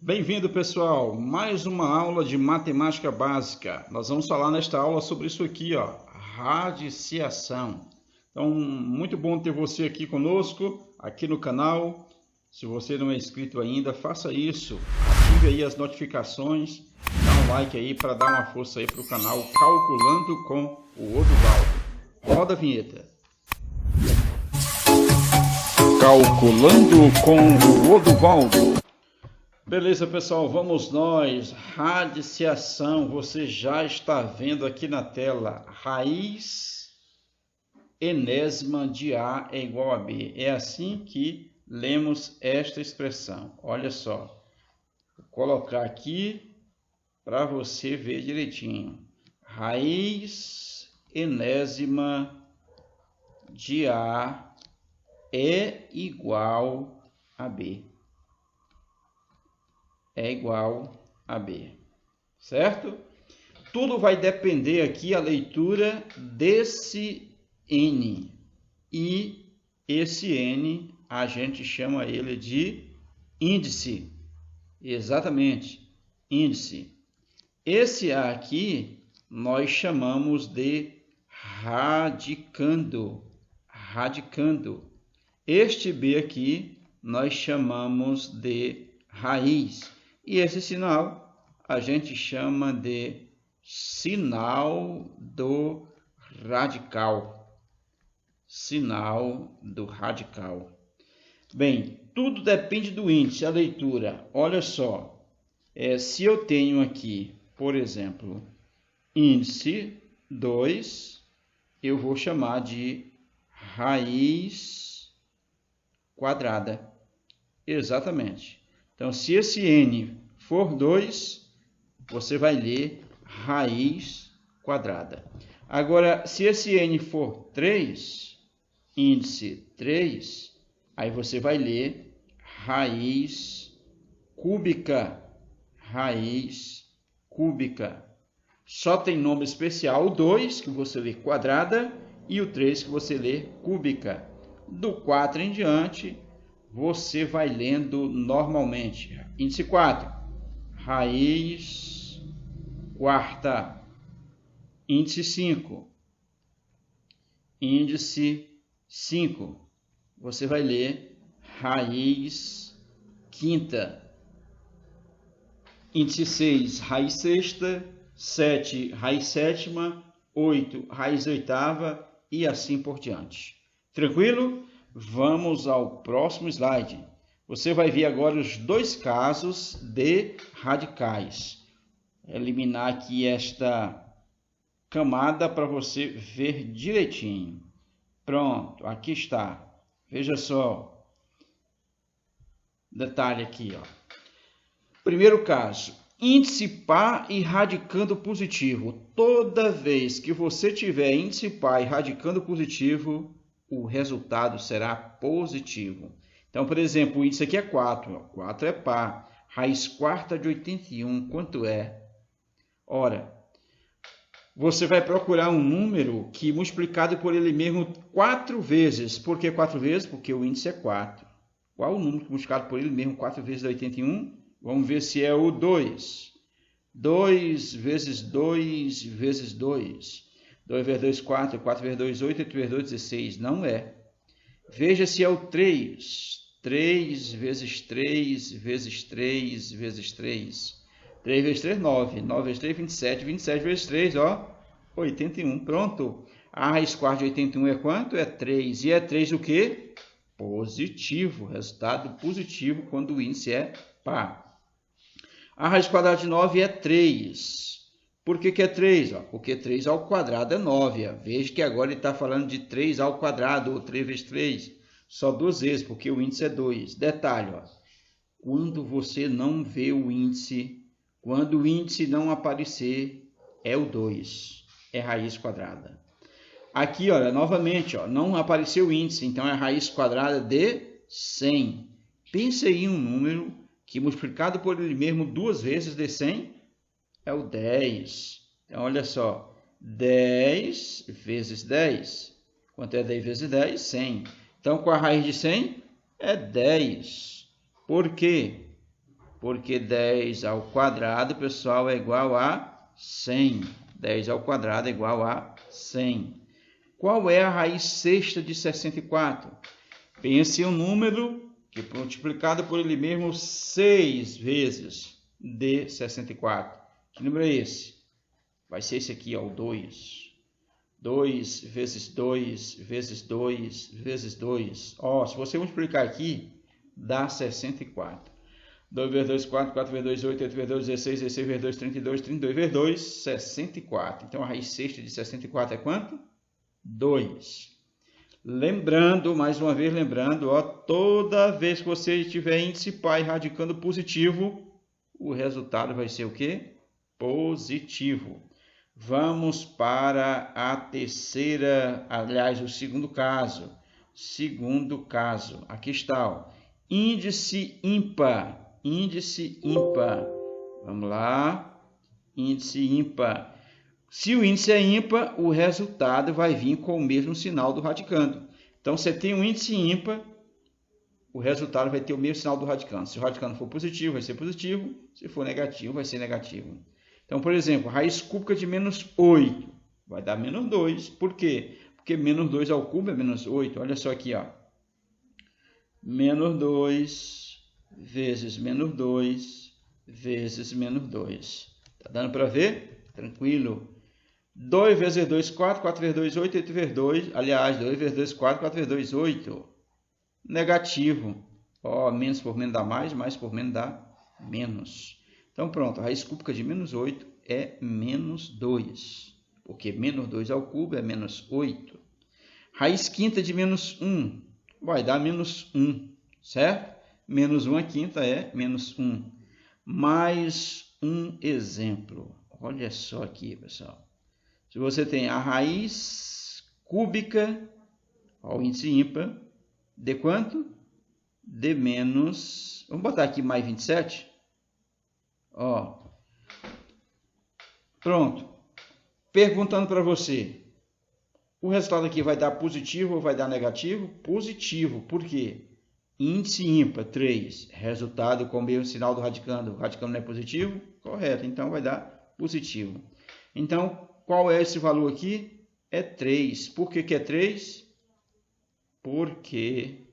Bem-vindo, pessoal, mais uma aula de matemática básica. Nós vamos falar nesta aula sobre isso aqui, ó, radiciação. Então, muito bom ter você aqui conosco, aqui no canal. Se você não é inscrito ainda, faça isso. Ative aí as notificações, dá um like aí para dar uma força aí para o canal Calculando com o Oduvaldo. Roda a vinheta. Calculando com o Oduvaldo. Beleza, pessoal, vamos nós. Radiciação, você já está vendo aqui na tela. Raiz enésima de A é igual a B. É assim que lemos esta expressão. Olha só. Vou colocar aqui para você ver direitinho. Raiz enésima de A é igual a B. É igual a B, certo? Tudo vai depender aqui a leitura desse N. E esse N, a gente chama ele de índice. Exatamente, índice. Esse A aqui, nós chamamos de radicando. Radicando. Este B aqui, nós chamamos de raiz. E esse sinal a gente chama de sinal do radical. Sinal do radical. Bem, tudo depende do índice, a leitura. Olha só, se eu tenho aqui, por exemplo, índice 2, eu vou chamar de raiz quadrada. Exatamente. Então, se esse N for 2, você vai ler raiz quadrada. Agora, se esse N for 3, índice 3, aí você vai ler raiz cúbica. Raiz cúbica. Só tem nome especial o 2, que você lê quadrada, e o 3, que você lê cúbica. Do 4 em diante, você vai lendo normalmente. Índice 4, raiz quarta. Índice 5, índice 5, você vai ler raiz quinta. Índice 6, raiz sexta. 7, raiz sétima. 8, raiz oitava e assim por diante. Tranquilo? Vamos ao próximo slide. Você vai ver agora os dois casos de radicais. Eliminar aqui esta camada para você ver direitinho. Pronto, aqui está. Veja só. Detalhe aqui, ó. Primeiro caso, índice par e radicando positivo. Toda vez que você tiver índice par e radicando positivo, o resultado será positivo. Então, por exemplo, o índice aqui é 4. 4 é par. Raiz quarta de 81, quanto é? Ora, você vai procurar um número que multiplicado por ele mesmo 4 vezes. Por que 4 vezes? Porque o índice é 4. Qual o número multiplicado por ele mesmo 4 vezes 81? Vamos ver se é o 2. 2 vezes 2 vezes 2. 2 vezes 2, 4. 4 vezes 2, 8. 8 vezes 2, 16. Não é. Veja se é o 3. 3 vezes 3 vezes 3 vezes 3. 3 vezes 3, 9. 9 vezes 3, 27. 27 vezes 3, ó, 81. Pronto. A raiz quarta de 81 é quanto? É 3. E é 3 o quê? Positivo. Resultado positivo quando o índice é par. A raiz quadrada de 9 é 3. Por que é 3? Porque 3 ao quadrado é 9. Veja que agora ele está falando de 3 ao quadrado, ou 3 vezes 3. Só 2 vezes, porque o índice é 2. Detalhe, quando você não vê o índice, quando o índice não aparecer, é o 2. É raiz quadrada. Aqui, olha, novamente, não apareceu o índice, então é raiz quadrada de 100. Pense aí em um número que multiplicado por ele mesmo 2 vezes de 100 é o 10. Então, olha só, 10 vezes 10. Quanto é 10 vezes 10? 100. Então, com a raiz de 100 é 10. Por quê? Porque 10 ao quadrado, pessoal, é igual a 100. 10 ao quadrado é igual a 100. Qual é a raiz sexta de 64? Pense em um número que é multiplicado por ele mesmo 6 vezes de 64. Que número é esse? Vai ser esse aqui, ó, o 2. 2 vezes 2 vezes 2 vezes 2. Ó, se você multiplicar aqui, dá 64. 2 vezes 2, 4, 4 vezes 2, 8, 8 vezes 2, 16, 16 vezes 2, 32, 32 vezes 2, 64. Então, a raiz sexta de 64 é quanto? 2. Lembrando, mais uma vez lembrando, ó, toda vez que você tiver índice par radicando positivo, o resultado vai ser o quê? Positivo. Vamos para a terceira, aliás, o segundo caso. Segundo caso, aqui está, ó, índice ímpar. Índice ímpar. Vamos lá. Índice ímpar. Se o índice é ímpar, o resultado vai vir com o mesmo sinal do radicando. Então, você tem um índice ímpar, o resultado vai ter o mesmo sinal do radicando. Se o radicando for positivo, vai ser positivo. Se for negativo, vai ser negativo. Então, por exemplo, raiz cúbica de menos 8 vai dar menos 2. Por quê? Porque menos 2 ao cubo é menos 8. Olha só aqui, ó. Menos 2 vezes menos 2 vezes menos 2. Tá dando para ver? Tranquilo. 2 vezes 2, 4. 4 vezes 2, 8. 8 vezes 2. Aliás, 2 vezes 2, 4. 4 vezes 2, 8. Negativo. Ó, menos por menos dá mais, mais por menos dá menos. Então, pronto. A raiz cúbica de menos 8 é menos 2. Porque menos 2 ao cubo é menos 8. Raiz quinta de menos 1 vai dar menos 1, certo? Menos 1 a quinta é menos 1. Mais um exemplo. Olha só aqui, pessoal. Se você tem a raiz cúbica, ó, o índice ímpar, de quanto? De menos... Vamos botar aqui mais 27. Ó. Pronto. Perguntando para você. O resultado aqui vai dar positivo ou vai dar negativo? Positivo. Por quê? Índice ímpar, 3. Resultado com o mesmo sinal do radicando. O radicando não é positivo? Correto. Então, vai dar positivo. Então, qual é esse valor aqui? É 3. Por que é 3? Porque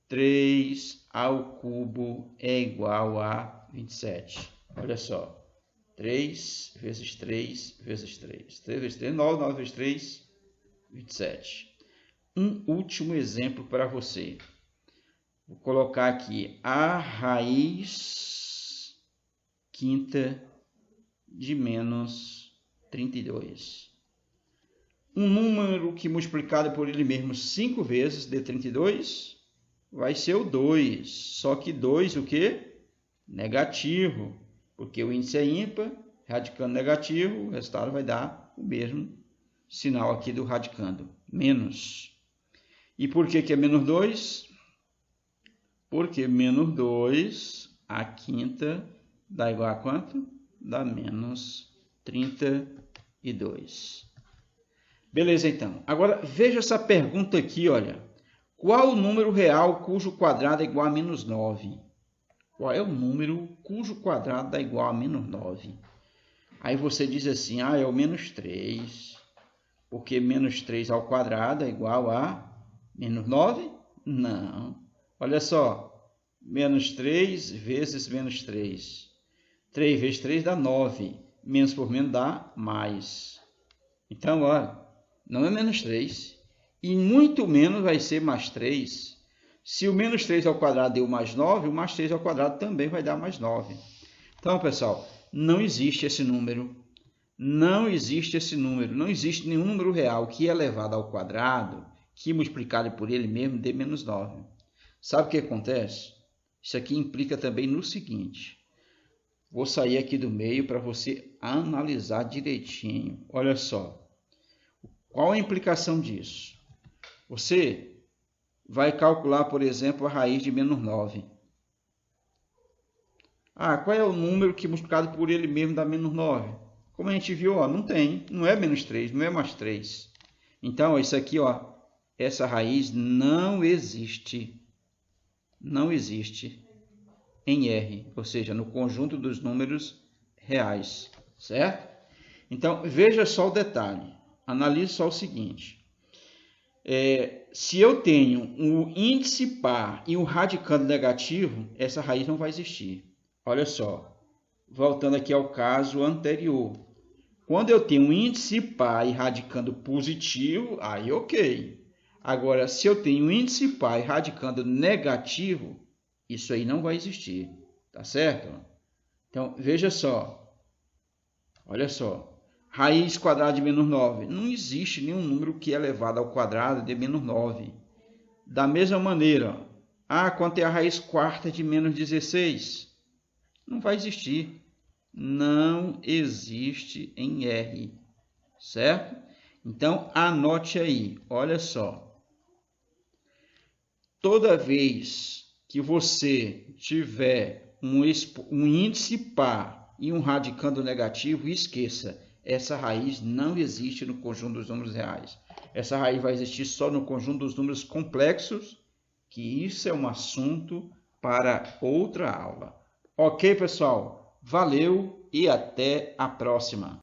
3 ao cubo é igual a 27. Olha só. 3 vezes 3 vezes 3. 3 vezes 3, 9. 9 vezes 3, 27. Um último exemplo para você. Vou colocar aqui a raiz quinta de menos 32. Um número que multiplicado por ele mesmo 5 vezes de 32 vai ser o 2. Só que 2 o quê? Negativo. Porque o índice é ímpar, radicando negativo, o resultado vai dar o mesmo sinal aqui do radicando, menos. E por que é menos 2? Porque menos 2 a quinta dá igual a quanto? Dá menos 32. Beleza, então. Agora, veja essa pergunta aqui, olha. Qual o número real cujo quadrado é igual a menos 9? Qual é o número cujo quadrado dá igual a menos 9? Aí você diz assim, é o menos 3. Porque menos 3 ao quadrado é igual a menos 9? Não. Olha só, menos 3 vezes menos 3. 3 vezes 3 dá 9. Menos por menos dá mais. Então, olha, não é menos 3. E muito menos vai ser mais 3. Se o menos 3 ao quadrado deu mais 9, o mais 3 ao quadrado também vai dar mais 9. Então, pessoal, não existe esse número. Não existe esse número. Não existe nenhum número real que é elevado ao quadrado, que multiplicado por ele mesmo dê menos 9. Sabe o que acontece? Isso aqui implica também no seguinte. Vou sair aqui do meio para você analisar direitinho. Olha só. Qual a implicação disso? Você vai calcular, por exemplo, a raiz de menos 9. Qual é o número que multiplicado por ele mesmo dá menos 9? Como a gente viu, não tem. Não é menos 3, não é mais 3. Então, isso aqui, essa raiz não existe. Não existe. em R, ou seja, no conjunto dos números reais, certo? Então, veja só o detalhe, analise só o seguinte. Se eu tenho um índice par e um radicando negativo, essa raiz não vai existir. Olha só, voltando aqui ao caso anterior. Quando eu tenho um índice par e radicando positivo, aí ok. Agora, se eu tenho um índice par e radicando negativo, isso aí não vai existir, tá certo? Então, veja só. Olha só. Raiz quadrada de menos 9. Não existe nenhum número que é elevado ao quadrado de menos 9. Da mesma maneira, quanto é a raiz quarta de menos 16? Não vai existir. Não existe em R, certo? Então, anote aí, olha só. Toda vez que você tiver um índice par e um radicando negativo, esqueça, essa raiz não existe no conjunto dos números reais. Essa raiz vai existir só no conjunto dos números complexos, que isso é um assunto para outra aula. Ok, pessoal? Valeu e até a próxima!